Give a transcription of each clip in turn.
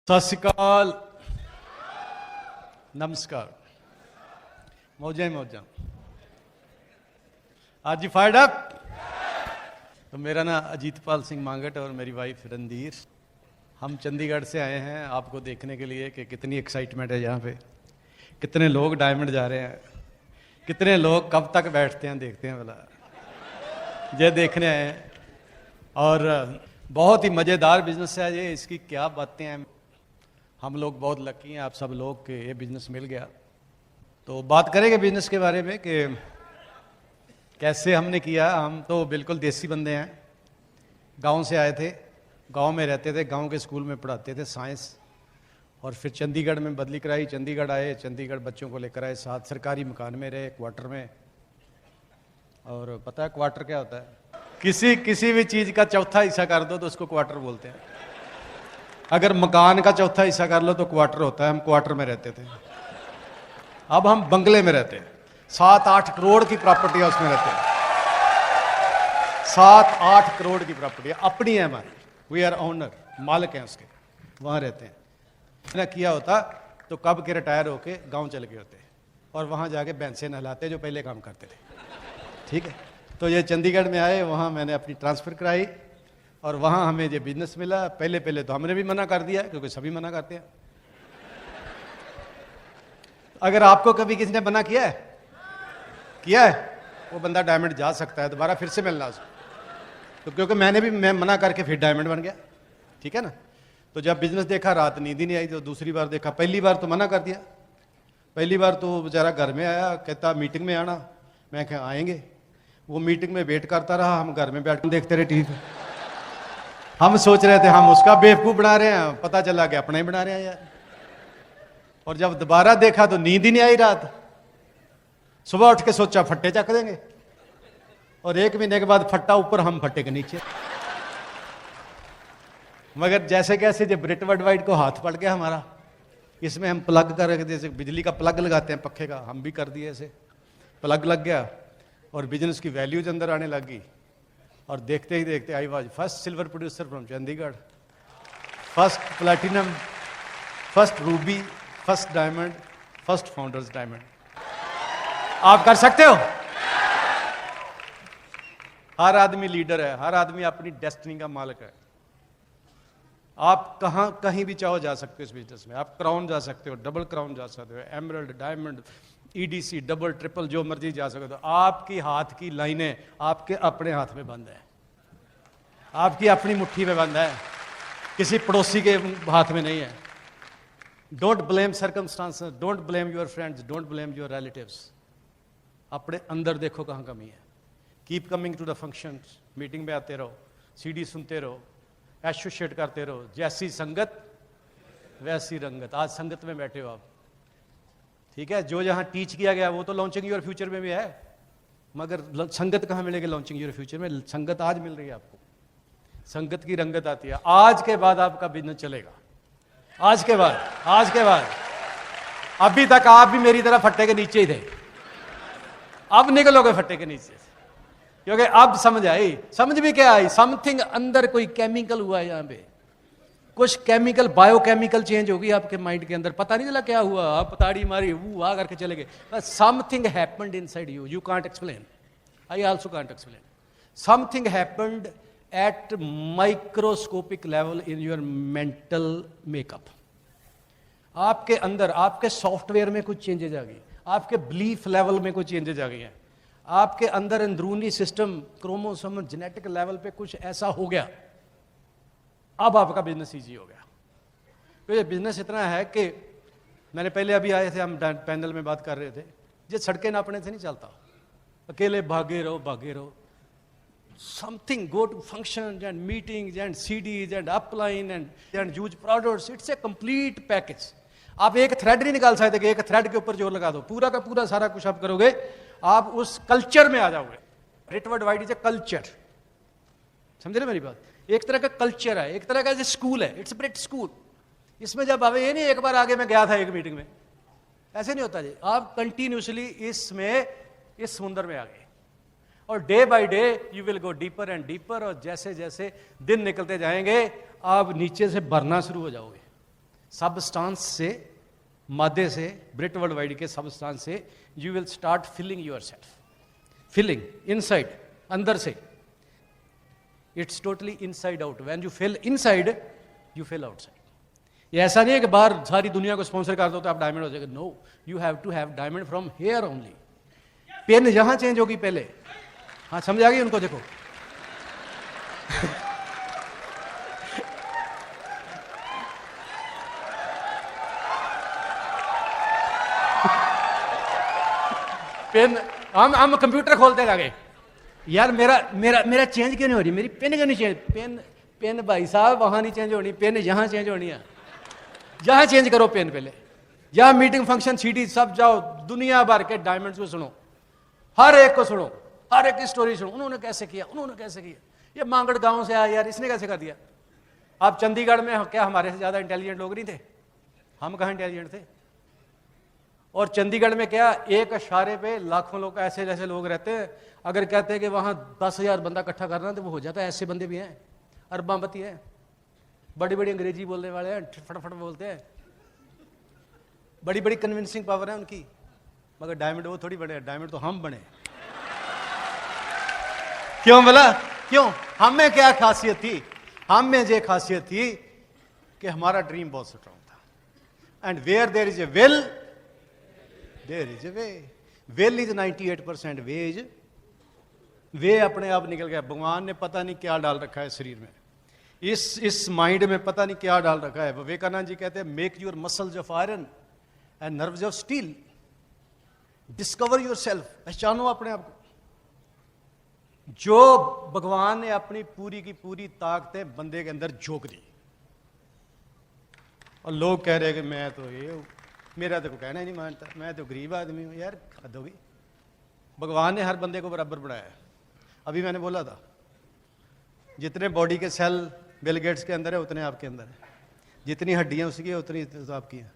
सत श्री अकाल, नमस्कार, मौजा ही मौजा। आज जी फायर्ड अप। तो मेरा नाम अजीतपाल सिंह मांगट और मेरी वाइफ रणधीर। हम चंडीगढ़ से आए हैं आपको देखने के लिए कि कितनी एक्साइटमेंट है यहाँ पे, कितने लोग डायमंड जा रहे हैं, कितने लोग कब तक बैठते हैं देखते हैं भला, ये देखने आए हैं। और बहुत ही मज़ेदार बिजनेस है ये, इसकी क्या बातें हैं। हम लोग बहुत लकी हैं आप सब लोग के ये बिजनेस मिल गया। तो बात करेंगे बिजनेस के बारे में कि कैसे हमने किया। हम तो बिल्कुल देसी बंदे हैं, गांव से आए थे, गांव में रहते थे, गांव के स्कूल में पढ़ाते थे साइंस, और फिर चंडीगढ़ में बदली कराई, चंडीगढ़ आए, चंडीगढ़ बच्चों को लेकर आए, साथ सरकारी मकान में रहे, क्वार्टर में। और पता है क्वार्टर क्या होता है? किसी भी चीज़ का चौथा हिस्सा कर दो तो उसको क्वार्टर बोलते हैं। अगर मकान का चौथा हिस्सा कर लो तो क्वार्टर होता है। हम क्वार्टर में रहते थे, अब हम बंगले में रहते हैं। 7-8 करोड़ की प्रॉपर्टी है, उसमें रहते हैं। 7-8 करोड़ की प्रॉपर्टी अपनी है हमारी, वी आर ओनर, मालिक हैं उसके, वहाँ रहते हैं। ना किया होता तो कब के रिटायर होके गांव चले गए होते और वहाँ जाके भैंसे नहलाते जो पहले काम करते थे। ठीक है, तो ये चंडीगढ़ में आए, वहाँ मैंने अपनी ट्रांसफ़र कराई और वहाँ हमें ये बिजनेस मिला। पहले तो हमने भी मना कर दिया क्योंकि सभी मना करते हैं। अगर आपको कभी किसी ने मना किया है वो बंदा डायमंड जा सकता है, दोबारा फिर से मिलना उसको। तो क्योंकि मैं मना करके फिर डायमंड बन गया। ठीक है ना। तो जब बिजनेस देखा रात नींद ही नहीं आई, तो दूसरी बार देखा। पहली बार तो मना कर दिया, पहली बार तो बेचारा घर में आया, कहता मीटिंग में आना। मैं कहा आएंगे। वो मीटिंग में वेट करता रहा, हम घर में बैठ कर देखते रहे टीवी। हम सोच रहे थे हम उसका बेवकूफ़ बना रहे हैं, पता चला कि अपना ही बना रहे हैं यार। और जब दोबारा देखा तो नींद ही नहीं आई रात। सुबह उठ के सोचा फट्टे चक देंगे, और 1 महीने के बाद फट्टा ऊपर, हम फट्टे के नीचे। मगर जैसे कैसे जब ब्रिट वर्ल्डवाइड को हाथ पड़ गया हमारा, इसमें हम प्लग कर, जैसे बिजली का प्लग लगाते हैं पक्खे का, हम भी कर दिए ऐसे। प्लग लग गया और बिजनेस की वैल्यूज अंदर आने लगी। और देखते ही देखते I was first silver producer from Chandigarh, first platinum, first Ruby, first diamond, first founders diamond. आप कर सकते हो। हर आदमी लीडर है, हर आदमी अपनी डेस्टिनी का मालिक है। आप कहीं भी चाहो जा सकते हो इस बिजनेस में। आप क्राउन जा सकते हो, डबल क्राउन जा सकते हो, emerald, diamond, EDC, double, triple, जो मर्जी जा सकते हो। आपकी हाथ की लाइनें आपके अपने हाथ में बंद है, आपकी अपनी मुट्ठी में बंद है, किसी पड़ोसी के हाथ में नहीं है। Don't blame circumstances, don't blame your friends, don't blame your relatives. अपने अंदर देखो कहाँ कमी है। Keep coming to the functions, meeting में आते रहो, CD सुनते रहो, एसोसिएट करते रहो। जैसी संगत वैसी रंगत। आज संगत में बैठे हो आप, ठीक है। जो जहाँ टीच किया गया वो तो लॉन्चिंग योर फ्यूचर में भी है, मगर संगत कहाँ मिलेगी लॉन्चिंग योर फ्यूचर में? संगत आज मिल रही है आपको, संगत की रंगत आती है। आज के बाद आपका बिजनेस चलेगा, आज के बाद। अभी तक आप भी मेरी तरह फट्टे के नीचे ही थे, अब निकलोगे फट्टे के नीचे से, क्योंकि अब समझ आई। समझ भी क्या आई? समथिंग अंदर कोई केमिकल हुआ है, यहाँ पे कुछ केमिकल, बायोकेमिकल चेंज होगी आपके माइंड के अंदर। पता नहीं चला क्या हुआ, आप ताड़ी मारी, वो आ करके चले गए। Something happened inside you, you can't explain, I also can't explain. Something happened at microscopic level in your mental makeup. आपके अंदर, आपके सॉफ्टवेयर में कुछ चेंजेज आ गई, आपके बिलीफ लेवल में कुछ चेंजेज आ गई हैं, आपके अंदर अंदरूनी सिस्टम, क्रोमोसोम, जेनेटिक लेवल पे कुछ ऐसा हो गया। अब आपका बिजनेस ईजी हो गया। तो ये बिजनेस इतना है कि मैंने पहले अभी आए थे, हम पैनल में बात कर रहे थे, ये सड़कें नापने से नहीं चलता। अकेले भागे रहो। Something, go to function and meetings and CDs and upline and use products. It's a complete package. आप एक थ्रेड नहीं निकाल सकते कि एक थ्रेड के ऊपर जोर लगा दो। पूरा का पूरा सारा कुछ आप करोगे, आप उस कल्चर में आ जाओगे। ब्रिट वर्ल्डवाइड इज ए कल्चर, समझे ना मेरी बात? एक तरह का कल्चर है, एक तरह का स्कूल है, इट्स ब्रिट स्कूल। इसमें जब आवे, ये नहीं एक बार आगे मैं गया था एक मीटिंग में, ऐसे नहीं होता जी। आप कंटिन्यूसली इसमें, इस समुद्र में आ गए, और day by day you will go deeper and deeper. और जैसे जैसे दिन निकलते जाएंगे आप नीचे से भरना शुरू हो जाओगे। सबस्टांस से, मादे से, ब्रिट वर्ल्ड वाइड के सबस्टांस से you will start filling your self, filling inside, अंदर से. It's totally inside out. When you fill inside you fill outside. ये ऐसा नहीं है कि बाहर सारी दुनिया को स्पॉन्सर कर दो तो आप डायमंड हो जाएगा. No, you have to have diamond from here only. Pen यहां चेंज होगी पहले. हाँ, समझ आ गई उनको? देखो पेन, हम कंप्यूटर खोलते आगे, यार मेरा मेरा मेरा चेंज क्यों नहीं हो रही, मेरी पेन क्यों नहीं चेंज? पेन पेन भाई साहब वहां नहीं चेंज होनी, पेन यहां चेंज होनी है. यहां चेंज करो पेन पहले. यहां मीटिंग, फंक्शन, सीडी सब जाओ, दुनिया भर के डायमंड्स को सुनो, हर एक को सुनो, हर एक की स्टोरी सुनो. उन्होंने कैसे किया, उन्होंने कैसे किया, ये मांगड़ गांव से आया यार, इसने कैसे कर दिया. आप चंडीगढ़ में क्या हमारे से ज्यादा इंटेलिजेंट लोग नहीं थे? हम कहाँ इंटेलिजेंट थे? और चंडीगढ़ में क्या एक इशारे पे लाखों लोग ऐसे जैसे लोग रहते हैं. अगर कहते हैं कि वहां 10,000 बंदा इकट्ठा करना तो वो हो जाता है. ऐसे बंदे भी हैं, अरबापति हैं, बड़ी बड़ी अंग्रेजी बोलने वाले हैं, फटाफट बोलते हैं, बड़ी बड़ी कन्विंसिंग पावर है उनकी. मगर डायमंड वो थोड़ी बने, डायमंड तो हम बने. क्यों बोला? क्यों? हम में क्या खासियत थी? हम में ये खासियत थी कि हमारा ड्रीम बहुत स्ट्रांग था. And where there is a will there is a way. Will is 98%, way अपने आप निकल गया. भगवान ने पता नहीं क्या डाल रखा है शरीर में, इस माइंड में पता नहीं क्या डाल रखा है. विवेकानंद जी कहते हैं make your muscles of iron and nerves of steel. Discover your self, पहचानो अपने आप को. जो भगवान ने अपनी पूरी की पूरी ताकतें बंदे के अंदर झोंक दी. और लोग कह रहे हैं कि मैं तो ये, मेरा तो कोई कहना ही नहीं मानता, मैं तो गरीब आदमी हूं. यार हद होगी. भगवान ने हर बंदे को बराबर बनाया है. अभी मैंने बोला था जितने बॉडी के सेल बिल गेट्स के अंदर है उतने आपके अंदर है. जितनी हड्डियां उसकी है उतनी तो आपकी है,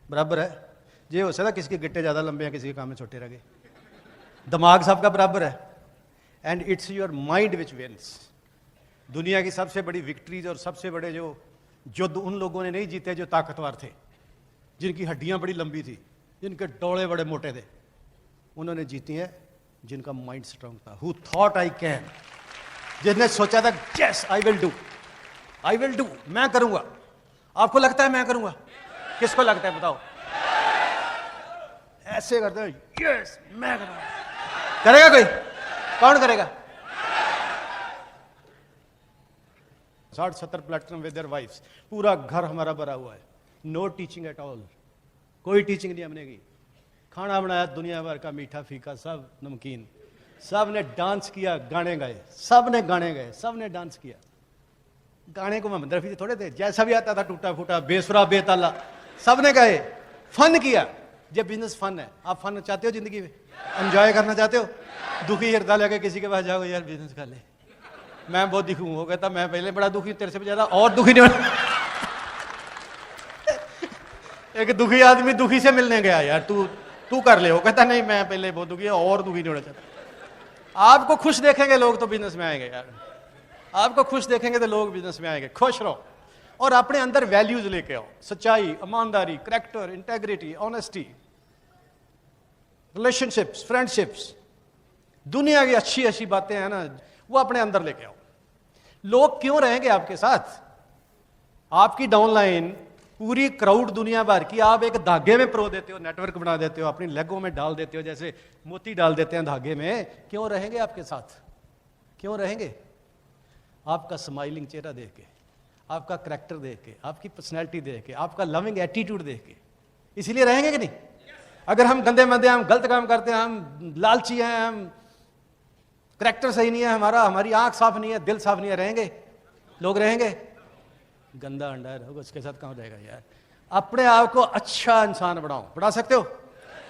बराबर है. ये हो सकता है किसी के गिट्टे ज़्यादा लंबे हैं, किसी के काम में छोटे रह गए. दिमाग सबका बराबर है. And it's your mind which wins. दुनिया की सबसे बड़ी विक्ट्रीज और सबसे बड़े जो युद्ध उन लोगों ने नहीं जीते जो ताकतवर थे, जिनकी हड्डियां बड़ी लंबी थी, जिनके डोले बड़े मोटे थे. उन्होंने जीती है जिनका माइंड स्ट्रांग था. हु थॉट आई कैन, जिसने सोचा था yes I will do, I will do, मैं करूंगा. आपको लगता है मैं करूंगा? किसको लगता है बताओ? ऐसे करते हैं यस मैं करूंगा. करेगा कोई? कौन करेगा? 60-70 प्लेटफॉर्म विद देयर वाइफ्स. पूरा घर हमारा भरा हुआ है. नो टीचिंग एट ऑल, कोई टीचिंग नहीं हमने की. खाना बनाया दुनिया भर का, मीठा फीका सब नमकीन. सब ने डांस किया, गाने गाए, सब ने गाने गाए, सब ने डांस किया. गाने को मोहम्मद रफी थोड़े थे, जैसा भी आता था टूटा फूटा बेसुरा बेताला सब ने गाए. फन किया. ये बिजनेस फन है. आप फन चाहते हो जिंदगी में? एंजॉय करना चाहते हो? दुखी हृदय लगे किसी के पास जाओ, यार बिजनेस कर ले, मैं बहुत दुखी हूं. हो कहता मैं पहले बड़ा दुखी हूं, तेरे से भी ज्यादा और दुखी नहीं होना. एक दुखी आदमी दुखी से मिलने गया, यार तू कर ले. हो कहता नहीं मैं पहले बहुत दुखी है और दुखी नहीं होना चाहता. आपको खुश देखेंगे लोग तो बिजनेस में आएंगे. यार आपको खुश देखेंगे तो लोग बिजनेस में आएंगे. खुश रहो और अपने अंदर वैल्यूज लेके आओ. सच्चाई, ईमानदारी, character, integrity, honesty, relationships, friendships, दुनिया की अच्छी अच्छी बातें हैं ना, वो अपने अंदर लेके आओ. लोग क्यों रहेंगे आपके साथ? आपकी डाउनलाइन पूरी क्राउड दुनिया भर की आप एक धागे में परो देते हो, नेटवर्क बना देते हो, अपनी लेगों में डाल देते हो, जैसे मोती डाल देते हैं धागे में. क्यों रहेंगे आपके साथ? क्यों रहेंगे? आपका स्माइलिंग चेहरा देख के, आपका करैक्टर देख के, आपकी पर्सनैलिटी देख के, आपका लविंग एटीट्यूड देख के, इसीलिए रहेंगे कि नहीं? अगर हम गंदे मंदे, हम गलत काम करते हैं, हम लालची हैं, हम करैक्टर सही नहीं है हमारा, हमारी आंख साफ नहीं है, दिल साफ नहीं है, रहेंगे लोग? रहेंगे? गंदा अंडा है, उसके साथ कहाँ रहेगा यार. अपने आप को अच्छा इंसान बनाओ. बना सकते हो?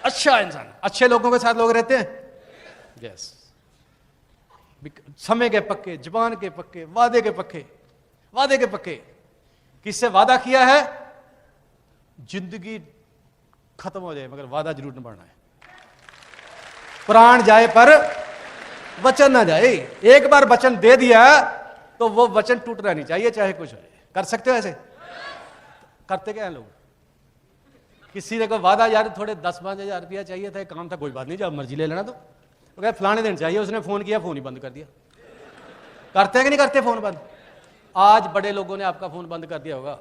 अच्छा इंसान. अच्छे लोगों के साथ लोग रहते हैं. यस. समय के पक्के, जुबान के पक्के, वादे के पक्के, वादे के पक्के. किससे वादा किया है? जिंदगी खत्म हो जाए मगर वादा जरूर निभाना है. प्राण जाए पर वचन ना जाए. एक बार वचन दे दिया तो वो वचन टूटना नहीं चाहिए, चाहे कुछ हो जाए. कर सकते हो ऐसे? करते क्या है लोग? किसी ने कोई वादा, यार थोड़े 10-5 हज़ार रुपया चाहिए था, काम था, कोई बात नहीं, जब मर्जी ले लेना। तो कह फलाने दिन चाहिए, उसने फोन किया, फोन ही बंद कर दिया। करते हैं कि नहीं करते फोन बंद? आज बड़े लोगों ने आपका फोन बंद कर दिया होगा।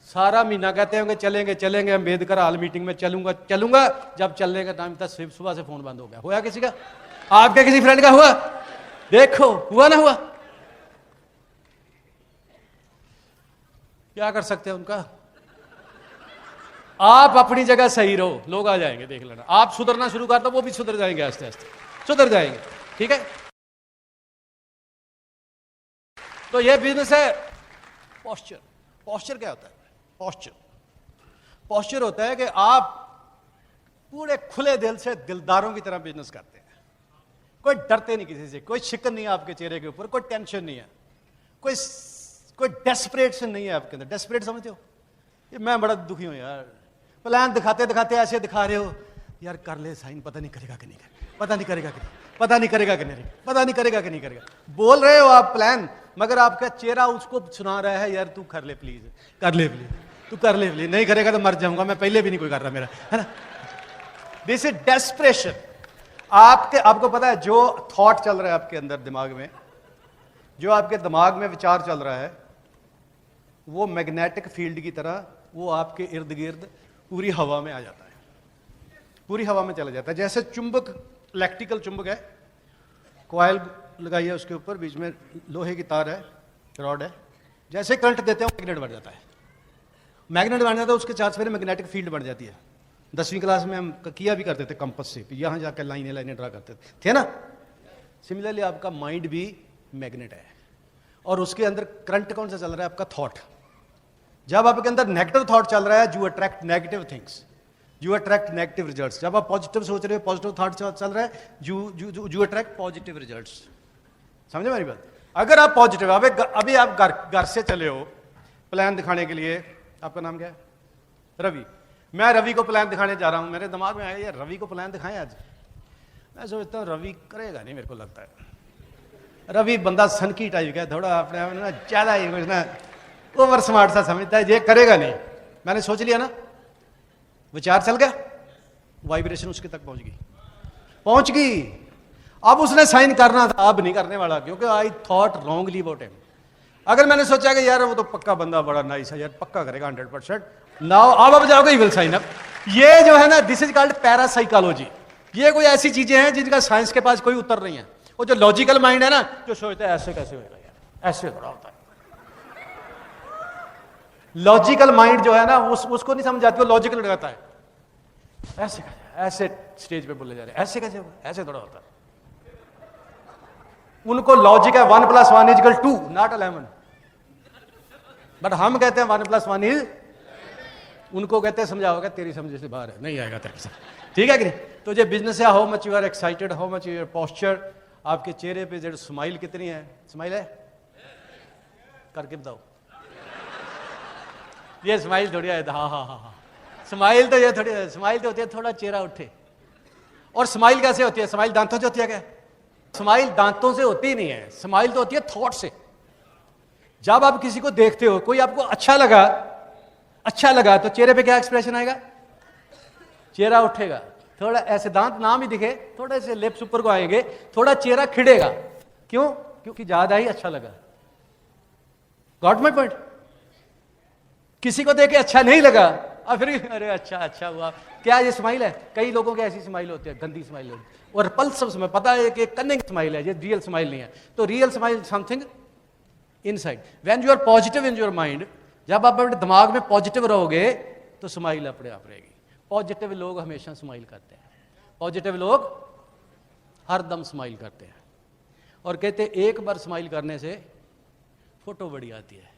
सारा महीना कहते होंगे चलेंगे चलेंगे, अम्बेडकर हाल मीटिंग में चलूंगा चलूंगा, जब चलने का टाइम था सुबह से फोन बंद हो गया। हुआ किसी का? आपके किसी फ्रेंड का हुआ? देखो, हुआ ना हुआ? क्या कर सकते हैं उनका? आप अपनी जगह सही रहो, लोग आ जाएंगे, देख लेना। आप सुधरना शुरू कर दो, वो भी सुधर जाएंगे, आस्ते आस्ते सुधर जाएंगे। ठीक है? तो ये बिजनेस है पोस्चर। पोस्चर क्या होता है? पोस्चर होता है कि आप पूरे खुले दिल से दिलदारों की तरह बिजनेस करते हैं। कोई डरते नहीं किसी से, कोई शिकन नहीं है आपके चेहरे के ऊपर, कोई टेंशन नहीं है, कोई डेस्परेशन नहीं है आपके अंदर। डेस्परेट समझते हो? ये मैं बड़ा दुखी हूं यार, प्लान दिखाते दिखाते ऐसे दिखा रहे हो, यार कर ले साइन, पता नहीं करेगा कि नहीं करेगा, पता नहीं करेगा कि नहीं, पता नहीं करेगा कि नहीं, पता नहीं करेगा कि नहीं करेगा। बोल रहे हो आप प्लान, मगर आपका चेहरा उसको सुना रहा है, यार तू कर ले प्लीज, कर ले प्लीज, तू कर ले प्लीज, नहीं करेगा तो मर जाऊंगा मैं, पहले भी नहीं कोई कर रहा मेरा, है ना? This is desperation. आपको पता है जो थॉट चल रहा है आपके अंदर दिमाग में, जो आपके दिमाग में विचार चल रहा है, वो मैग्नेटिक फील्ड की तरह वो आपके इर्द गिर्द पूरी हवा में आ जाता है, पूरी हवा में चला जाता है। जैसे चुंबक, इलेक्ट्रिकल चुंबक है, कॉइल लगाई है उसके ऊपर, बीच में लोहे की तार है, रॉड है, जैसे करंट देते हैं मैग्नेट बन जाता है। मैग्नेट बन जाता है, उसके चार्ज पर मैग्नेटिक फील्ड बन जाती है। 10वीं क्लास में हम किया भी करते थे कंपस से, यहां जाकर लाइनें ड्रा करते थे ना। सिमिलरली आपका माइंड भी मैग्नेट है, और उसके अंदर करंट कौन सा चल रहा है? आपका थॉट। जब आपके अंदर नेगेटिव थॉट चल रहा है, you attract negative things, you attract negative results. जब आप पॉजिटिव सोच रहे हो, पॉजिटिव थॉट चल रहा है, यू अट्रैक्ट पॉजिटिव रिजल्ट्स। समझे मेरी बात? अगर आप पॉजिटिव, अभी आप घर से चले हो प्लान दिखाने के लिए, आपका नाम क्या है? रवि। मैं रवि को प्लान दिखाने जा रहा हूं, मेरे दिमाग में आया यार रवि को प्लान दिखाएं आज। मैं सोचता हूं रवि करेगा नहीं, मेरे को लगता है रवि बंदा सनकी टाइप का, थोड़ा अपने आप में ज्यादा ही कुछ ना ओवर स्मार्ट सा समझता है, ये करेगा नहीं। मैंने सोच लिया ना, विचार चल गया, वाइब्रेशन उसके तक पहुंच गई। अब उसने साइन करना था, अब नहीं करने वाला, क्योंकि I thought wrongly about him. अगर मैंने सोचा कि यार वो तो पक्का बंदा, बड़ा नाइस है यार, पक्का करेगा 100%, नाउ अब जाओगे, ही विल साइन अप। ये जो है ना, दिस इज कॉल्ड पैरासाइकोलॉजी। ये कोई ऐसी चीजें हैं जिनका साइंस के पास कोई उत्तर नहीं है। वो जो लॉजिकल माइंड है ना, जो सोचता है ऐसे कैसे होगा यार, ऐसे थोड़ा होता है। लॉजिकल माइंड जो है ना, उसको नहीं समझ आती, वो लॉजिकल लगाता है, ऐसे कैसे, ऐसे स्टेज पे बोले जा रहे, ऐसे कैसे होगा, ऐसे थोड़ा होता है। उनको लॉजिक है 1 + 1 = 2, नॉट 11। बट हम कहते हैं 1 + 1 is, उनको कहते हैं समझाओगे तेरी समझ से बाहर है, नहीं आएगा तेरे साथ। ठीक है कि नहीं? तो ये बिजनेस है, how much you are excited, how much your posture, आपके चेहरे पे जो स्माइल कितनी है? स्माइल है करके बताओ। ये स्माइल थोड़ी है, हाँ हाँ हाँ हाँ, स्माइल तो ये थोड़ी, स्माइल तो होती है थोड़ा चेहरा उठे। और स्माइल कैसे होती है? स्माइल दांतों से होती है क्या? स्माइल दांतों से होती नहीं है, स्माइल तो होती है थॉट से। जब आप किसी को देखते हो, कोई आपको अच्छा लगा तो चेहरे पे क्या एक्सप्रेशन आएगा? चेहरा उठेगा, थोड़ा ऐसे, दांत ना भी दिखे, थोड़े से लिप्स ऊपर को आएंगे, थोड़ा चेहरा खिड़ेगा। क्यों? क्योंकि ज्यादा ही अच्छा लगा। Got my point? किसी को देख के अच्छा नहीं लगा, और फिर अरे अच्छा हुआ, क्या ये स्माइल है? कई लोगों की ऐसी स्माइल होती है, गंदी स्माइल होती है, और पल्सव स्माइल, पता है कि कनिंग स्माइल है, ये रियल स्माइल नहीं है। तो real smile something inside. When you are positive in your mind, जब आप अपने दिमाग में पॉजिटिव रहोगे तो स्माइल अपने आप रहेगी। पॉजिटिव लोग हमेशा स्माइल करते हैं, पॉजिटिव लोग हरदम स्माइल करते हैं, और कहते हैं एक बार स्माइल करने से फोटो बड़ी आती है,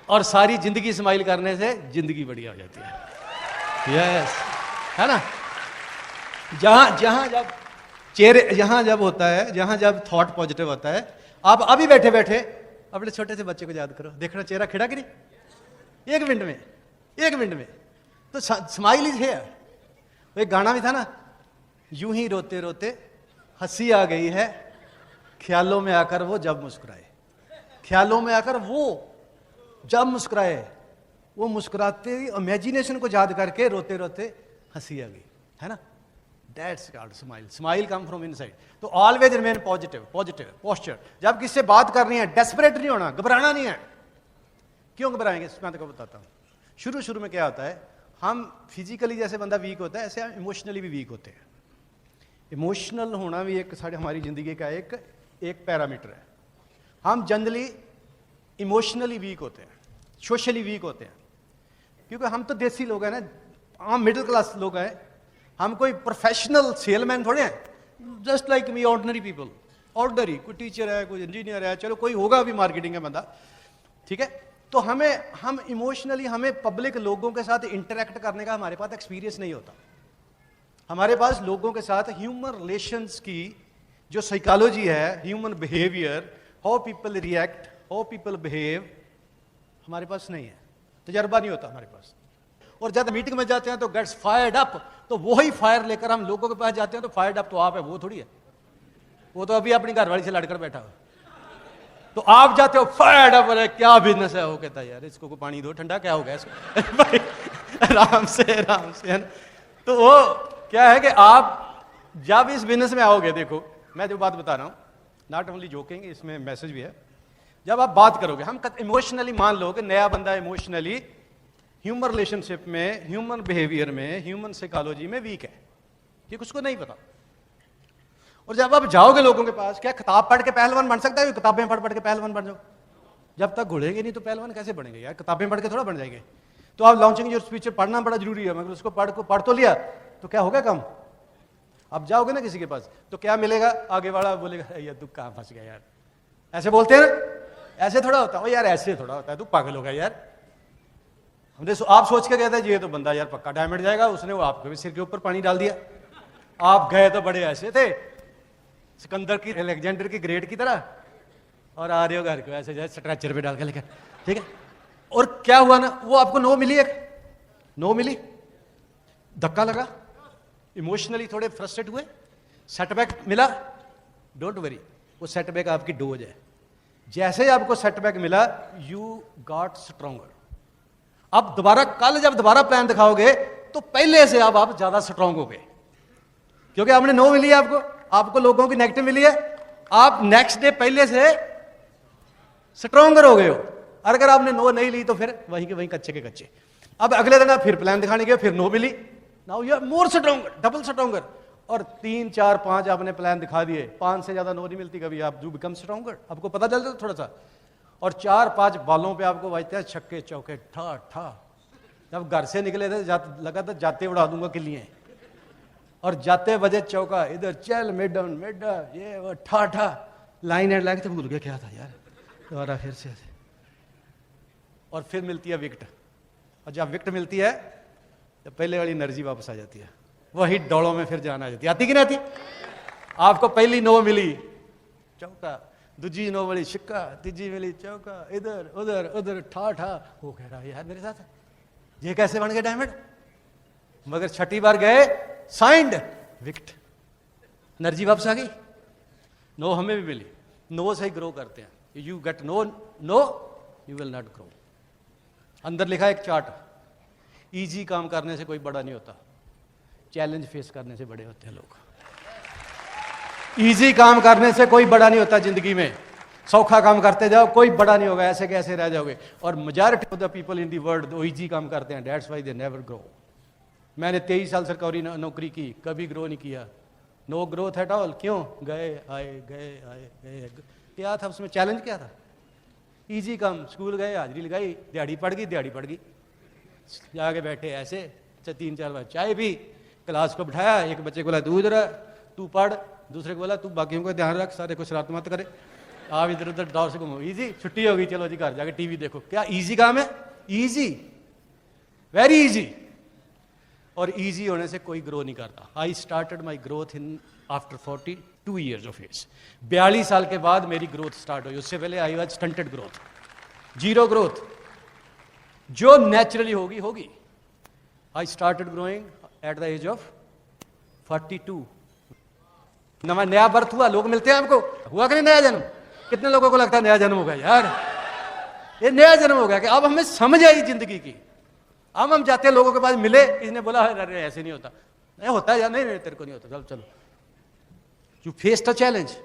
और सारी जिंदगी स्माइल करने से जिंदगी बढ़िया हो जाती है। यस, है ना? जहां जब चेहरे, जहां जब होता है, जहां जब थॉट पॉजिटिव होता है, आप अभी बैठे बैठे अपने छोटे से बच्चे को याद करो, देखना चेहरा खिड़ा कि नहीं? 1 मिनट में तो स्माइल इज हियर। एक गाना भी था ना, यूं ही रोते रोते हंसी आ गई है, ख्यालों में आकर वो जब मुस्कुराए, ख्यालों में आकर वो जब मुस्कुराए। वो मुस्कुराते इमेजिनेशन को याद करके रोते रोते हंसी आ गई, है ना। That's called smile. Smile come from inside. तो always remain positive, positive posture. जब किससे बात करनी है डेस्परेट नहीं होना, घबराना नहीं है। क्यों घबराएंगे, मैं तो बताता हूँ। शुरू में क्या होता है, हम फिजिकली जैसे बंदा वीक होता है ऐसे हम इमोशनली भी वीक होते हैं। इमोशनल होना भी एक साढ़े हमारी जिंदगी का एक पैरामीटर है। हम जनरली इमोशनली वीक होते हैं, सोशली वीक होते हैं, क्योंकि हम तो देसी लोग हैं ना, हम मिडिल क्लास लोग हैं। हम कोई प्रोफेशनल सेलमैन थोड़े हैं, just like me ordinary people, ordinary. कोई टीचर है, कोई इंजीनियर है, चलो कोई होगा भी मार्केटिंग का बंदा, ठीक है। तो हम इमोशनली हमें पब्लिक लोगों के साथ इंटरेक्ट करने का हमारे पास एक्सपीरियंस नहीं होता। हमारे पास लोगों के साथ ह्यूमन रिलेशंस की जो साइकोलॉजी है, human behaviour, how people react, how people behave, हमारे पास नहीं है, तजर्बा नहीं होता हमारे पास। और जब मीटिंग में जाते हैं तो गेट्स फायर्ड अप, तो वही फायर लेकर हम लोगों के पास जाते हैं। तो फायर्ड अप तो आप है, वो थोड़ी है, वो तो अभी अपनी घरवाली से लड़कर बैठा हो। तो आप जाते हो फायर्ड अप, अरे क्या बिजनेस है, वो कहता है यार इसको पानी दो ठंडा, क्या हो गया इसको भाई आराम से है ना। तो वो क्या है कि आप जब इस बिजनेस में आओगे, देखो मैं जो बात बता रहा हूं, नॉट ओनली जोकिंग, इसमें मैसेज भी है। जब आप बात करोगे, हम इमोशनली मान लो कि नया बंदा इमोशनली ह्यूमन रिलेशनशिप में, ह्यूमन बिहेवियर में, ह्यूमन साइकोलॉजी में वीक है, ये उसको नहीं पता। और जब आप जाओगे लोगों के पास, क्या किताब पढ़ के पहलवान बन सकता है? किताबें पढ़ के पहलवान बन जाओ। जब तक घुलेंगे नहीं तो पहलवान कैसे बनेंगे यार? किताबें पढ़ के थोड़ा बन जाएंगे। तो आप लॉन्चिंग योर स्पीच पढ़ना बड़ा जरूरी है, मगर उसको पढ़ तो लिया तो क्या हो गया कम। आप जाओगे ना किसी के पास तो क्या मिलेगा? आगे वाला बोलेगा यार तू कहाँ फंस गया यार, ऐसे बोलते हैं ना, ऐसे थोड़ा होता है यार, ऐसे थोड़ा होता है, तू पागल हो गया यार। हमने आप सोच के कहते हैं ये तो बंदा यार पक्का डायमंड जाएगा, उसने वो आपके भी सिर के ऊपर पानी डाल दिया। आप गए तो बड़े ऐसे थे, सिकंदर की, अलेक्जेंडर की ग्रेट की तरह, और आ रहे हो घर को ऐसे जैसे स्ट्रेचर पे डाल के लेकर, ठीक है। और क्या हुआ ना, वो आपको नो मिली, एक नो मिली, धक्का लगा, इमोशनली थोड़े फ्रस्ट्रेट हुए, सेटबैक मिला, डोंट वरी, वो सेटबैक आपकी डोज है। जैसे ही आपको सेटबैक मिला, यू गॉट स्ट्रॉन्गर। अब दोबारा कल जब दोबारा प्लान दिखाओगे तो पहले से आप ज्यादा स्ट्रांग हो गए, क्योंकि आपने नो मिली है, आपको लोगों की नेगेटिव मिली है, आप नेक्स्ट डे पहले से स्ट्रॉन्गर हो गए हो। और अगर आपने नो नहीं ली तो फिर वहीं के वहीं कच्चे के कच्चे। अब अगले दिन आप फिर प्लान दिखाने गए, फिर नो मिली, now you are more stronger, double stronger. और 3 4 5 आपने प्लान दिखा दिए, 5 से ज्यादा नो नहीं मिलती कभी, आप डू बिकम स्ट्रॉन्गर, आपको पता चलता थोड़ा सा। और 4 5 बालों पे आपको बजते हैं छक्के चौके, ठा ठा। जब घर से निकले थे लगा था जाते उड़ा दूंगा किलियां, और जाते बजे चौका, इधर चल मेडन मेडा, ये वो ठा ठा, लाइन एंड लाइन। तो भूल गया क्या था यार, दोबारा फिर से। और फिर मिलती है विकेट, और जब विकेट मिलती है तो पहले वाली एनर्जी वापस आ जाती है, वही दौड़ों में फिर जाना आ जाती है। आती कि नहीं आती? आपको पहली नो मिली चौका, दूजी नो मिली छिक्का, तीजी मिली चौका, इधर उधर उधर ठा ठा। वो कह रहा है यार मेरे साथ ये कैसे बन गए डायमंड? मगर छठी बार गए, साइंड, विकेट, एनर्जी वापस आ गई। नो हमें भी मिली, नो से ही ग्रो करते हैं। You get no, you will not grow. अंदर लिखा एक चार्ट, इजी काम करने से कोई बड़ा नहीं होता, चैलेंज फेस करने से बड़े होते हैं लोग। इजी काम करने से कोई बड़ा नहीं होता जिंदगी में, सौखा काम करते जाओ कोई बड़ा नहीं होगा, ऐसे कैसे रह जाओगे। और majority of the people in the world वो इजी काम करते हैं, that's why they never grow. मैंने 23 साल सरकारी नौकरी की, कभी ग्रो नहीं किया, नो ग्रोथ एट ऑल। क्यों? गए आए गए आए गए। क्या था उसमें चैलेंज? क्या था? इजी काम, स्कूल गए, हाजिरी लगाई, दिहाड़ी पड़ गई, जाके बैठे ऐसे 3 4 बार चाय पी, क्लास को बिठाया, एक बच्चे को बोला तू इधर तू पढ़, दूसरे को बोला तू बाकियों को ध्यान रख, सारे को शरारत मत करे, आप इधर उधर दौड़ से घूमो। इजी, छुट्टी हो गई, चलो जी घर जाके टीवी देखो। क्या इजी काम है? Easy, very easy. और इजी होने से कोई ग्रो नहीं करता। I started my growth in after 42 years of age. 42 साल के बाद मेरी ग्रोथ स्टार्ट हुई, उससे पहले I was stunted growth, zero growth. जो नेचुरली होगी। I started growing at the age of 42। नया बर्थ हुआ, लोग मिलते हैं आपको, हुआ कि नहीं नया जन्म? कितने लोगों को लगता है नया जन्म होगा यार? ये नया जन्म हो गया कि अब हमें समझ आई जिंदगी की। अब हम जाते हैं लोगों के पास मिले, इसने बोला अरे ऐसे नहीं होता, नहीं होता है या नहीं, नहीं तेरे को नहीं होता, चलो चलो, यू फेस द चैलेंज।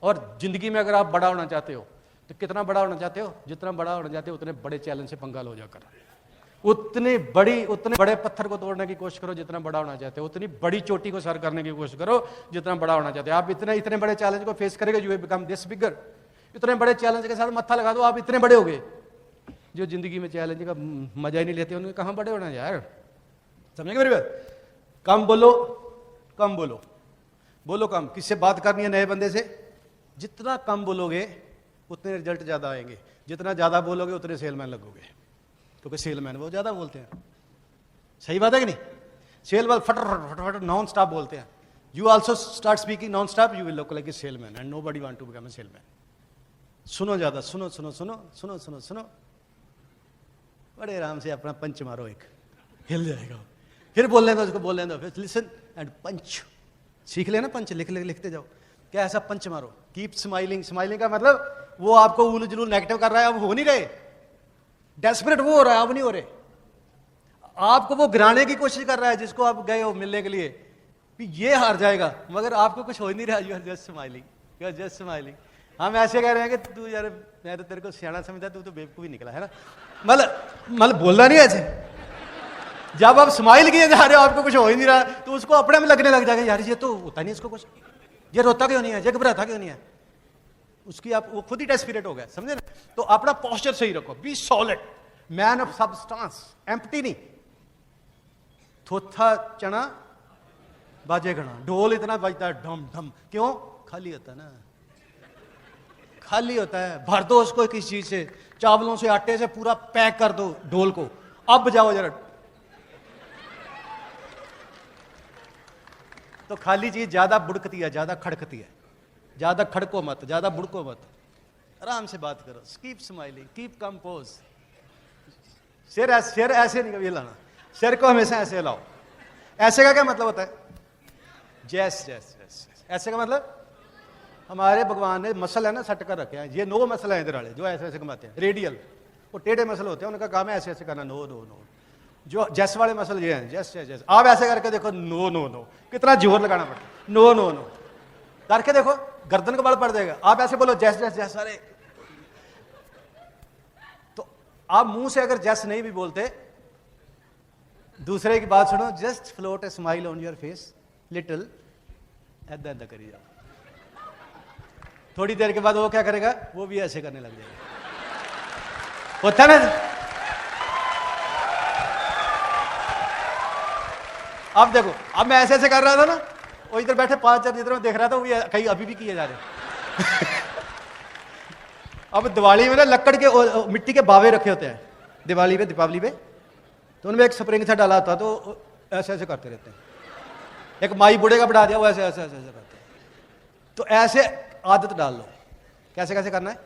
और जिंदगी में अगर आप बड़ा होना चाहते हो तो कितना बड़ा होना चाहते हो, जितना बड़ा होना चाहते हो उतने बड़े चैलेंज से पंगा लो जाकर, उतने बड़े पत्थर को तोड़ने की कोशिश करो जितना बड़ा होना चाहते हो, उतनी बड़ी चोटी को सर करने की कोशिश करो जितना बड़ा होना चाहते हो। आप इतने बड़े चैलेंज को फेस करेंगे, यू बिकम दिस बिगर। इतने बड़े चैलेंज के साथ मत्था लगा दो, आप इतने बड़े हो गए। जो जिंदगी में चैलेंज का मजा ही नहीं लेते उन्हें कहां बड़े होना यार, समझेंगे मेरी बात। कम बोलो, कम बोलो, बोलो कम। किससे बात करनी है नए बंदे से, जितना कम बोलोगे उतने रिजल्ट ज्यादा आएंगे, जितना ज्यादा बोलोगे उतने सेलमैन लगोगे, क्योंकि सेलमैन वो ज्यादा बोलते हैं। सही बात है कि नहीं? सेलमैन फट नॉन स्टॉप बोलते हैं। You also start speaking non stop, you will look like a salesman and nobody want to become a salesman. सुनो ज्यादा, सुनो सुनो सुनो सुनो सुनो सुनो, बड़े आराम से अपना पंच मारो, एक हिल जाएगा, फिर बोल लेना उसको, बोल लेना, फिर लिसन एंड पंच। सीख लेना पंच, लिखते जाओ, क्या ऐसा पंच मारो। कीप स्माइलिंग, स्माइलिंग का मतलब वो आपको उल जुलूल नेगेटिव कर रहा है, अब हो नहीं रहे, डेस्परेट वो हो रहा है, अब नहीं हो रहे। आपको वो गिराने की कोशिश कर रहा है जिसको आप गए हो मिलने के लिए, कि ये हार जाएगा, मगर आपको कुछ हो ही नहीं रहा। You are just smiling, you are just smiling. हम ऐसे कह रहे हैं कि तू यार, मैं तो तेरे को सियाना समझता, तू तो बेवकूफ ही निकला है ना, मतलब बोलना नहीं ऐसे। जब आप स्माइल किए जा रहे हो, आपको कुछ हो ही नहीं रहा, तो उसको अपने में लगने लग जाएगा, यार ये तो होता नहीं इसको कुछ, ये रोता क्यों नहीं है, ये घबराता क्यों नहीं है। उसकी आप वो खुद ही डेस्परेट हो गया, समझे ना। तो अपना पोस्चर सही रखो, be solid, man of substance, empty नहीं। थोथा चना बाजे घना, ढोल इतना बजता है ढम ढम, क्यों? खाली होता है ना, खाली होता है। भर दो उसको किसी चीज से, चावलों से, आटे से पूरा पैक कर दो ढोल को, अब बजाओ जरा। तो खाली चीज ज्यादा बुड़कती है, ज्यादा खड़कती है, ज्यादा खड़को मत, ज्यादा बुड़को मत, आराम से बात करो। Keep smiling, keep compose. सिर ऐसे नहीं कभी लाना, सिर को हमेशा ऐसे लाओ। ऐसे का क्या मतलब होता है? जैस जैस जैस। ऐसे का मतलब हमारे भगवान ने मसल है ना सट कर रखे हैं, ये 9 मसल है इधर वाले जो ऐसे ऐसे घुमाते हैं, रेडियल, वो टेढ़े मसल होते हैं, उनका काम है ऐसे ऐसे करना, नो नो नो। जो जैस वाले मसल ये हैं, जैस जैस जैस। आप ऐसे करके देखो, नो नो नो, कितना जोर लगाना पड़ता है, नो नो नो करके देखो, गर्दन का बल पड़ जाएगा। आप ऐसे बोलो जैस जैस जैस, अरे तो आप मुंह से अगर जैस नहीं भी बोलते, दूसरे की बात सुनो, just float a smile on your face little, ऐदा ऐदा करी जाओ। थोड़ी देर के बाद वो क्या करेगा, वो भी ऐसे करने लग जाएगा, होता ना। अब देखो, अब मैं ऐसे ऐसे कर रहा था ना, वो इधर बैठे 5-4 जिधर मैं देख रहा था, वो कहीं अभी भी किए जा रहे। अब दिवाली में ना लकड़ के मिट्टी के बावे रखे होते हैं दिवाली पे, दीपावली पे, तो उनमें एक स्प्रिंग सा डाला होता, तो ऐसे ऐसे करते रहते हैं। एक माई बूढ़े का बढ़ा दिया, वो ऐसे ऐसे ऐसे ऐसे करते हैं। तो ऐसे आदत डाल लो। कैसे कैसे करना है?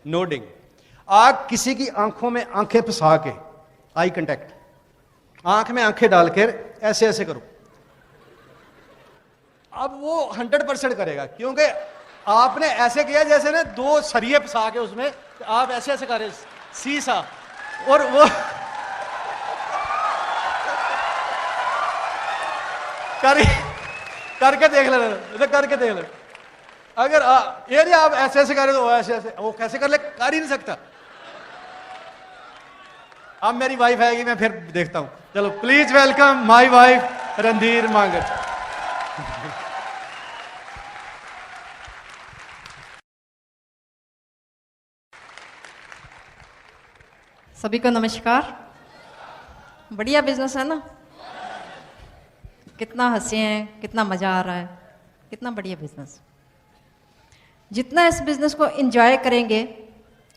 नोडिंग। आप किसी की आंखों में आंखें फंसा के, आई कांटेक्ट, आंख में आंखें डालकर ऐसे ऐसे करो। अब वो 100% करेगा, क्योंकि आपने ऐसे किया जैसे ना 2 सरिये फंसा के उसमें, तो आप ऐसे ऐसे कर रहे, सीसा, और वो करके देख लेना, करके देख लेना। अगर ये नहीं आप ऐसे ऐसे करें तो ऐसे ऐसे, वो कैसे कर ले, कर ही नहीं सकता। अब मेरी वाइफ आएगी, मैं फिर देखता हूं। चलो please welcome my wife Randhir Mangat. सभी को नमस्कार। बढ़िया बिजनेस है ना, कितना हंसे हैं, कितना मजा आ रहा है, कितना बढ़िया बिजनेस। जितना इस बिजनेस को एंजॉय करेंगे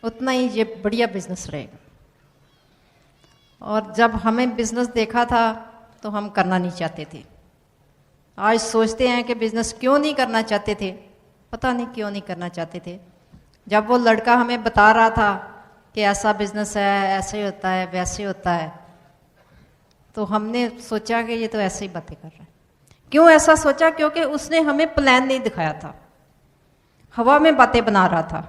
उतना ही ये बढ़िया बिजनेस रहेगा। और जब हमें बिजनेस देखा था तो हम करना नहीं चाहते थे। आज सोचते हैं कि बिजनेस क्यों नहीं करना चाहते थे, पता नहीं क्यों नहीं करना चाहते थे। जब वो लड़का हमें बता रहा था कि ऐसा बिजनेस है, ऐसे होता है, वैसे होता है, तो हमने सोचा कि ये तो ऐसे ही बातें कर रहा है। क्यों ऐसा सोचा? क्योंकि उसने हमें प्लान नहीं दिखाया था, हवा में बातें बना रहा था।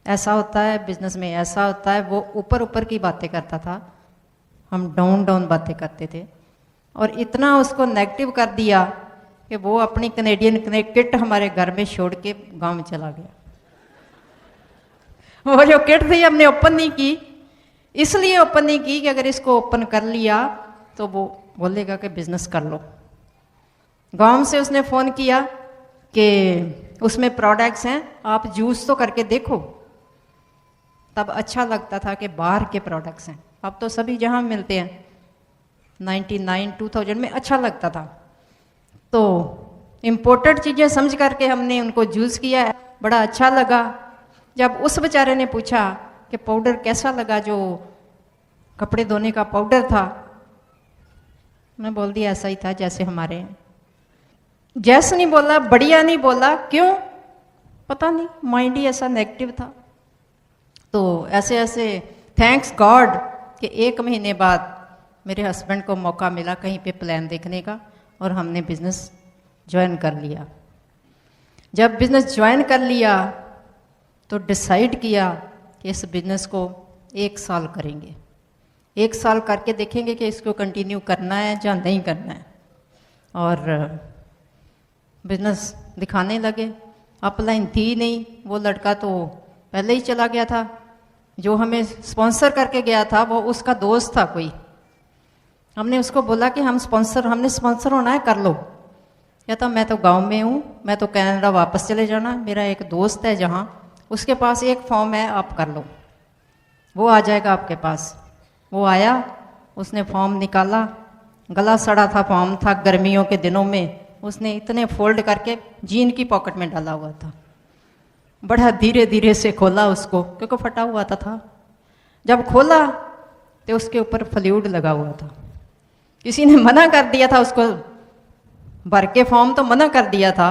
ऐसा होता है बिजनेस में, ऐसा होता है। वो ऊपर ऊपर की बातें करता था, हम डाउन डाउन बातें करते थे। और इतना उसको नेगेटिव कर दिया कि वो अपनी कनेडियन किट हमारे घर में छोड़ के गांव में चला गया। वो जो किट थी हमने ओपन नहीं की, इसलिए ओपन नहीं की कि अगर इसको ओपन कर लिया तो वो बोलेगा कि बिजनेस कर लो। गांव से उसने फ़ोन किया कि उसमें प्रोडक्ट्स हैं, आप जूस तो करके देखो। तब अच्छा लगता था कि बाहर के प्रोडक्ट्स हैं, अब तो सभी जहां मिलते हैं। 99-2000 में अच्छा लगता था। तो इम्पोर्टेड चीज़ें समझ करके हमने उनको जूस किया, बड़ा अच्छा लगा। जब उस बेचारे ने पूछा कि पाउडर कैसा लगा, जो कपड़े धोने का पाउडर था, मैं बोल दिया ऐसा ही था जैसे हमारे हैं। जैसे नहीं बोला, बढ़िया नहीं बोला, क्यों पता नहीं, माइंड ही ऐसा नेगेटिव था। तो ऐसे ऐसे थैंक्स गॉड कि 1 महीने बाद मेरे हस्बैंड को मौका मिला कहीं पे प्लान देखने का, और हमने बिज़नेस ज्वाइन कर लिया। जब बिज़नेस ज्वाइन कर लिया तो डिसाइड किया कि इस बिज़नेस को 1 साल करेंगे, 1 साल करके देखेंगे कि इसको कंटिन्यू करना है या नहीं करना है। और बिज़नेस दिखाने लगे। अपलाइन थी नहीं, वो लड़का तो पहले ही चला गया था। जो हमें स्पॉन्सर करके गया था वो उसका दोस्त था कोई। हमने उसको बोला कि हमने स्पॉन्सर होना है, कर लो। कहता मैं तो गांव में हूँ, मैं तो कनाडा वापस चले जाना, मेरा एक दोस्त है जहाँ, उसके पास एक फॉर्म है, आप कर लो, वो आ जाएगा आपके पास। वो आया, उसने फॉर्म निकाला, गला सड़ा था फॉर्म था, गर्मियों के दिनों में। उसने इतने फोल्ड करके जीन की पॉकेट में डाला हुआ था। बड़ा धीरे धीरे से खोला उसको, क्योंकि फटा हुआ था। जब खोला तो उसके ऊपर फ्लूइड लगा हुआ था। किसी ने मना कर दिया था उसको, भर के फॉर्म तो मना कर दिया था।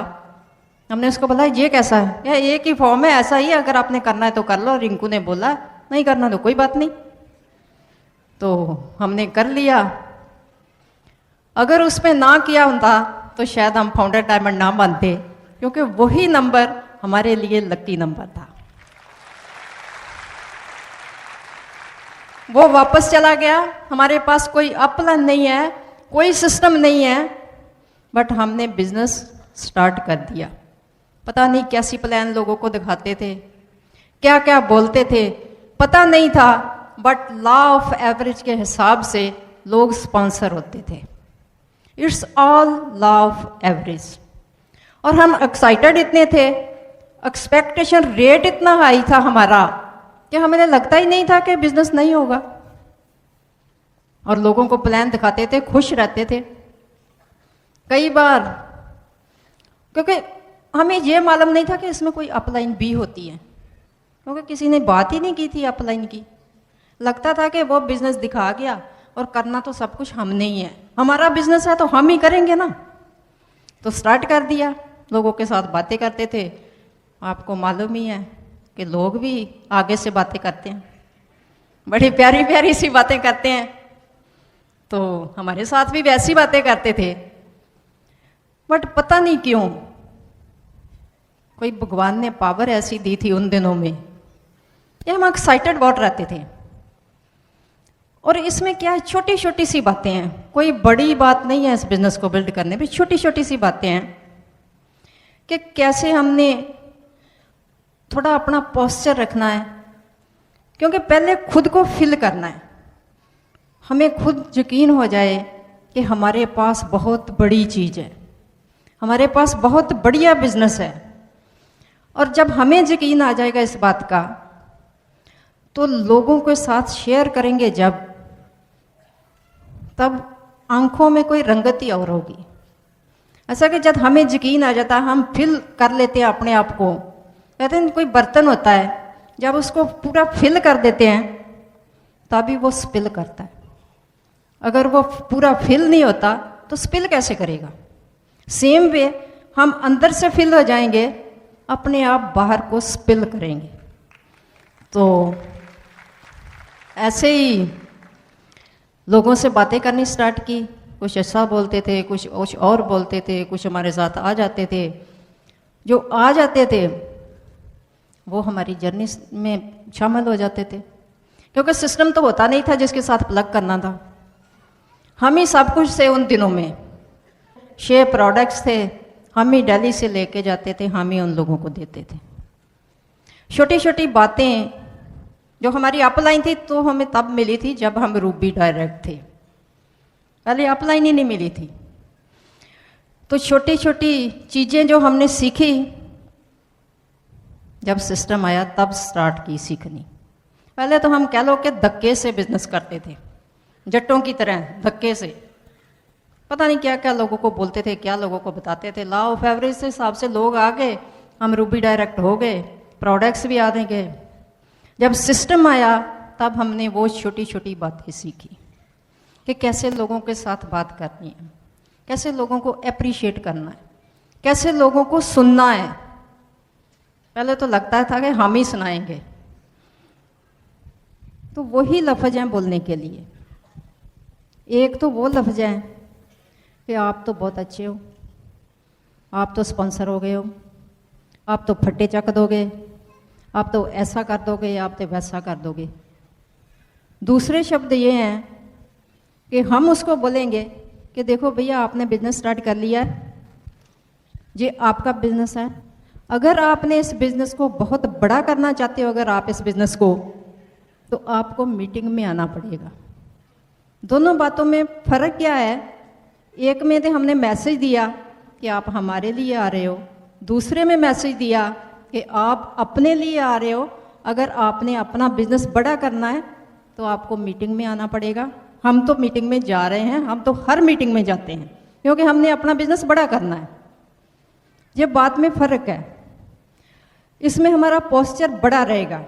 हमने उसको बोला ये कैसा है, या एक ही फॉर्म है, ऐसा ही है, अगर आपने करना है तो कर लो। रिंकू ने बोला नहीं करना तो कोई बात नहीं। तो हमने कर लिया। अगर उसमें ना किया होता तो शायद हम फाउंडर डायमंड ना बनते, क्योंकि वही नंबर हमारे लिए लकी नंबर था। वो वापस चला गया। हमारे पास कोई अपलाइन नहीं है, कोई सिस्टम नहीं है, बट हमने बिजनेस स्टार्ट कर दिया। पता नहीं कैसी प्लान लोगों को दिखाते थे, क्या क्या बोलते थे, पता नहीं था, बट लॉ ऑफ एवरेज के हिसाब से लोग स्पॉन्सर होते थे। It's all law of average. और हम एक्साइटेड इतने थे, एक्सपेक्टेशन रेट इतना हाई था हमारा कि हमें लगता ही नहीं था कि बिजनेस नहीं होगा। और लोगों को प्लान दिखाते थे, खुश रहते थे। कई बार क्योंकि हमें यह मालूम नहीं था कि इसमें कोई अपलाइन भी होती है, क्योंकि किसी ने बात ही नहीं की थी अपलाइन की। लगता था कि वो बिजनेस दिखा गया और करना तो सब कुछ हमने ही है, हमारा बिजनेस है तो हम ही करेंगे ना। तो स्टार्ट कर दिया, लोगों के साथ बातें करते थे। आपको मालूम ही है कि लोग भी आगे से बातें करते हैं, बड़ी प्यारी प्यारी सी बातें करते हैं। तो हमारे साथ भी वैसी बातें करते थे, बट पता नहीं क्यों कोई भगवान ने पावर ऐसी दी थी उन दिनों में कि हम एक्साइटेड बहुत रहते थे। और इसमें क्या है, छोटी छोटी सी बातें हैं, कोई बड़ी बात नहीं है इस बिजनेस को बिल्ड करने में। छोटी छोटी सी बातें हैं कि कैसे हमने थोड़ा अपना पोस्चर रखना है, क्योंकि पहले खुद को फिल करना है। हमें खुद यकीन हो जाए कि हमारे पास बहुत बड़ी चीज़ है, हमारे पास बहुत बढ़िया बिजनेस है। और जब हमें यकीन आ जाएगा इस बात का, तो लोगों के साथ शेयर करेंगे जब, तब आंखों में कोई रंगत ही और होगी। ऐसा कि जब हमें यकीन आ जाता है, हम फिल कर लेते हैं अपने आप को। कहते हैं कोई बर्तन होता है, जब उसको पूरा फिल कर देते हैं तभी वो स्पिल करता है। अगर वो पूरा फिल नहीं होता तो स्पिल कैसे करेगा। सेम वे हम अंदर से फिल हो जाएंगे, अपने आप बाहर को स्पिल करेंगे। तो ऐसे ही लोगों से बातें करनी स्टार्ट की। कुछ ऐसा बोलते थे, कुछ और बोलते थे, कुछ हमारे साथ आ जाते थे। जो आ जाते थे वो हमारी जर्नी में शामिल हो जाते थे, क्योंकि सिस्टम तो होता नहीं था जिसके साथ प्लग करना था। हम ही सब कुछ थे उन दिनों में, 6 प्रोडक्ट्स थे, हम ही दिल्ली से लेके जाते थे, हम ही उन लोगों को देते थे। छोटी छोटी बातें जो हमारी अपलाइन थी तो हमें तब मिली थी जब हम रूबी डायरेक्ट थे, पहले अपलाइन ही नहीं मिली थी। तो छोटी छोटी चीज़ें जो हमने सीखी जब सिस्टम आया तब स्टार्ट की सीखनी। पहले तो हम कह लो कि धक्के से बिजनेस करते थे, जट्टों की तरह धक्के से, पता नहीं क्या क्या लोगों को बोलते थे, क्या लोगों को बताते थे। लॉ ऑफ एवरेज के हिसाब से लोग आ गए, हम रूबी डायरेक्ट हो गए, प्रोडक्ट्स भी आने गए। जब सिस्टम आया तब हमने वो छोटी छोटी बातें सीखी कि कैसे लोगों के साथ बात करनी है, कैसे लोगों को अप्रिशिएट करना है, कैसे लोगों को सुनना है। पहले तो लगता था कि हम ही सुनाएंगे, तो वही लफ्ज़ हैं बोलने के लिए। एक तो वो लफ्ज़ हैं कि आप तो बहुत अच्छे हो, आप तो स्पॉन्सर हो गए हो, आप तो फट्टे चक दोगे, आप तो ऐसा कर दोगे, आप तो वैसा कर दोगे। दूसरे शब्द ये हैं कि हम उसको बोलेंगे कि देखो भैया आपने बिजनेस स्टार्ट कर लिया है, ये आपका बिजनेस है, अगर आपने इस बिजनेस को बहुत बड़ा करना चाहते हो, अगर आप इस बिजनेस को, तो आपको मीटिंग में आना पड़ेगा। दोनों बातों में फ़र्क क्या है? एक में तो हमने मैसेज दिया कि आप हमारे लिए आ रहे हो, दूसरे में मैसेज दिया कि आप अपने लिए आ रहे हो, अगर आपने अपना बिजनेस बड़ा करना है तो आपको मीटिंग में आना पड़ेगा। हम तो मीटिंग में जा रहे हैं, हम तो हर मीटिंग में जाते हैं क्योंकि हमने अपना बिजनेस बड़ा करना है। ये बात में फ़र्क है, इसमें हमारा पोस्चर बड़ा रहेगा।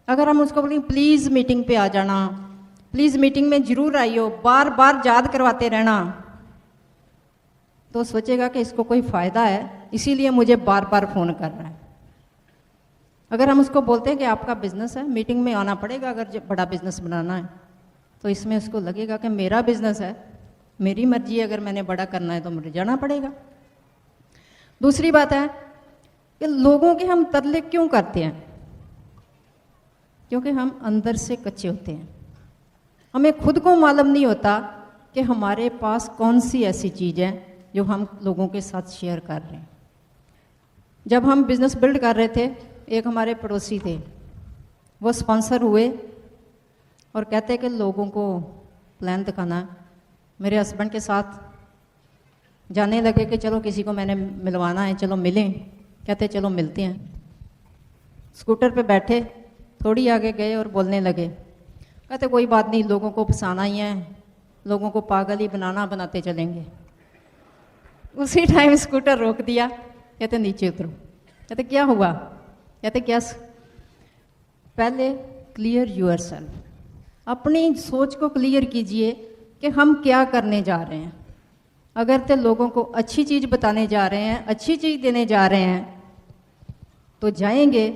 अगर हम उसको बोलेंगे प्लीज़ मीटिंग पे आ जाना, प्लीज़ मीटिंग में ज़रूर आइयो, बार बार याद करवाते रहना, तो सोचेगा कि इसको कोई फ़ायदा है इसीलिए मुझे बार बार फ़ोन कर रहा है। अगर हम उसको बोलते हैं कि आपका बिजनेस है, मीटिंग में आना पड़ेगा अगर बड़ा बिजनेस बनाना है, तो इसमें उसको लगेगा कि मेरा बिजनेस है, मेरी मर्जी है, अगर मैंने बड़ा करना है तो मुझे जाना पड़ेगा। दूसरी बात है कि लोगों के हम तरले क्यों करते हैं? क्योंकि हम अंदर से कच्चे होते हैं, हमें खुद को मालूम नहीं होता कि हमारे पास कौन सी ऐसी चीज़ है जो हम लोगों के साथ शेयर कर रहे हैं। जब हम बिज़नेस बिल्ड कर रहे थे, एक हमारे पड़ोसी थे, वो स्पॉन्सर हुए और कहते कि लोगों को प्लान दिखाना। मेरे हस्बैंड के साथ जाने लगे कि चलो किसी को मैंने मिलवाना है, चलो मिलें। कहते चलो मिलते हैं। स्कूटर पे बैठे, थोड़ी आगे गए और बोलने लगे, कहते कोई बात नहीं, लोगों को फंसाना ही है, लोगों को पागल ही बनाते चलेंगे। उसी टाइम स्कूटर रोक दिया, कहते नीचे उतरो। कहते क्या हुआ? कहते क्या? पहले क्लियर यूअरसेल्फ, अपनी सोच को क्लियर कीजिए कि हम क्या करने जा रहे हैं। अगर तो लोगों को अच्छी चीज़ बताने जा रहे हैं, अच्छी चीज़ देने जा रहे हैं तो जाएंगे।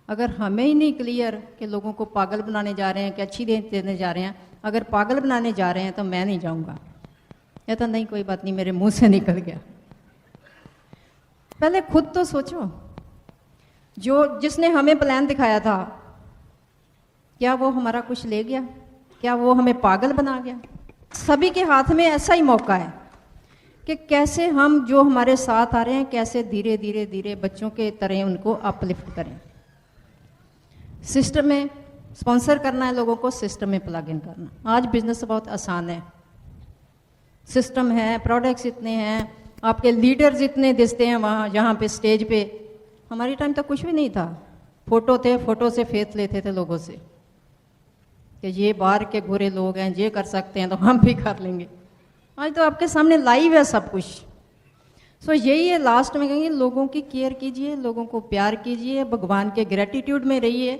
अगर हमें ही नहीं क्लियर कि लोगों को पागल बनाने जा रहे हैं कि अच्छी देने जा रहे हैं, अगर पागल बनाने जा रहे हैं तो मैं नहीं जाऊंगा। या तो नहीं, कोई बात नहीं, मेरे मुंह से निकल गया। पहले खुद तो सोचो, जो जिसने हमें प्लान दिखाया था, क्या वो हमारा कुछ ले गया? क्या वो हमें पागल बना गया? सभी के हाथ में ऐसा ही मौका है कि कैसे हम जो हमारे साथ आ रहे हैं, कैसे धीरे धीरे धीरे बच्चों के तरह उनको अपलिफ्ट करें। सिस्टम में स्पॉन्सर करना है लोगों को, सिस्टम में प्लग इन करना। आज बिजनेस बहुत आसान है, सिस्टम है, प्रोडक्ट्स इतने हैं, आपके लीडर्स इतने दिखते हैं वहाँ जहाँ पे स्टेज पे। हमारी टाइम तो कुछ भी नहीं था, फोटो थे, फोटो से फेथ लेते थे लोगों से कि ये बाहर के बुरे लोग हैं, ये कर सकते हैं तो हम भी कर लेंगे। आज तो आपके सामने लाइव है सब कुछ। सो यही है, लास्ट में कहेंगे लोगों की केयर कीजिए, लोगों को प्यार कीजिए, भगवान के ग्रेटिट्यूड में रहिए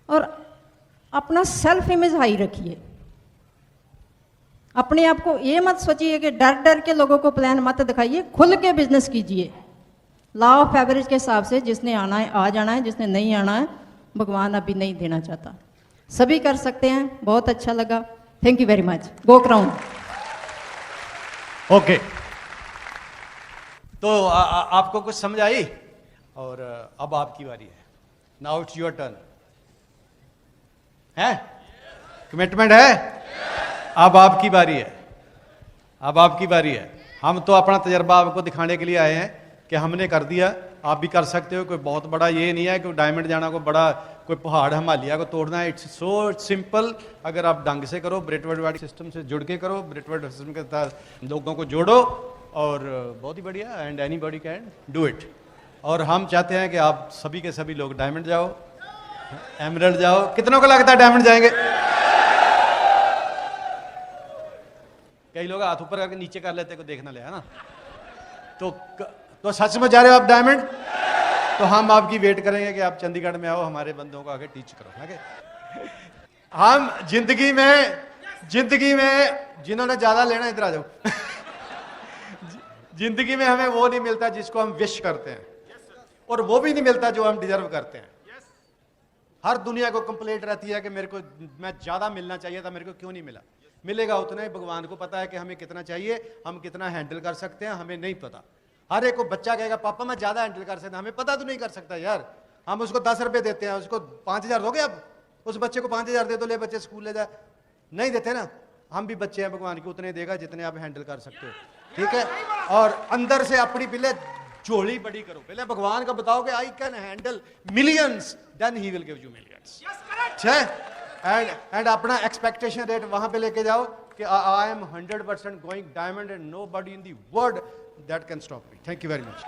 और अपना सेल्फ इमेज हाई रखिए। अपने आप को ये मत सोचिए कि डर डर के लोगों को प्लान मत दिखाइए, खुल के बिजनेस कीजिए। लॉ ऑफ एवरेज के हिसाब से जिसने आना है आ जाना है, जिसने नहीं आना है भगवान अभी नहीं देना चाहता। सभी कर सकते हैं। बहुत अच्छा लगा, thank you very much. Go crown. Okay, तो आपको कुछ समझ आई और अब आपकी बारी है। नाउ इट्स योर टर्न है, कमिटमेंट है, अब आपकी बारी है, अब आपकी बारी है। हम तो अपना तजर्बा आपको दिखाने के लिए आए हैं कि हमने कर दिया, आप भी कर सकते हो। कोई बहुत बड़ा ये नहीं है कि डायमंड जाना कोई बड़ा कोई पहाड़ हिमालय को तोड़ना है। It's so simple. अगर आप ढंग से करो, ब्रेटवर्ड सिस्टम से जुड़ के करो, ब्रेटवर्ड सिस्टम के साथ लोगों को जोड़ो, और बहुत ही बढ़िया, and anybody can do it. और हम चाहते हैं कि आप सभी के सभी लोग डायमंड जाओ, एमरल्ड जाओ। कितनों को लगता है डायमंड जाएंगे? कई लोग हाथ ऊपर करके नीचे कर लेते, को देखना ले, है ना। तो सच में जा रहे हो आप डायमंड? तो हम आपकी वेट करेंगे कि आप चंडीगढ़ में आओ, हमारे बंदों को आगे टीच करो। आगे हम जिंदगी में जिन्होंने ज्यादा लेना, इधर आ जाओ। जिंदगी में हमें वो नहीं मिलता जिसको हम विश करते हैं, और वो भी नहीं मिलता जो हम डिजर्व करते हैं। हर दुनिया को कंप्लेंट रहती है कि मेरे को मैं ज्यादा मिलना चाहिए था, मेरे को क्यों नहीं मिला। मिलेगा उतना ही, भगवान को पता है कि हमें कितना चाहिए, हम कितना हैंडल कर सकते हैं, हमें नहीं पता। हर एक को बच्चा कहेगा पापा मैं ज्यादा हैंडल कर सकता, हमें पता तो नहीं कर सकता यार। हम उसको 10 रुपए देते हैं, उसको 5000 दोगे अब? उस बच्चे को 5000 दे दो, ले बच्चे स्कूल ले जा, नहीं देते ना। हम भी बच्चे हैं, भगवान को उतने देगा जितने आप हैंडल कर सकते हो, ठीक है। और अंदर से अपनी पहले झोली बड़ी करो, पहले भगवान को बताओ कि I can handle millions, then he will give you millions. And अपना एक्सपेक्टेशन रेट वहां पे लेके जाओ कि I am 100% going diamond and nobody in the world that can stop me. Thank you very much.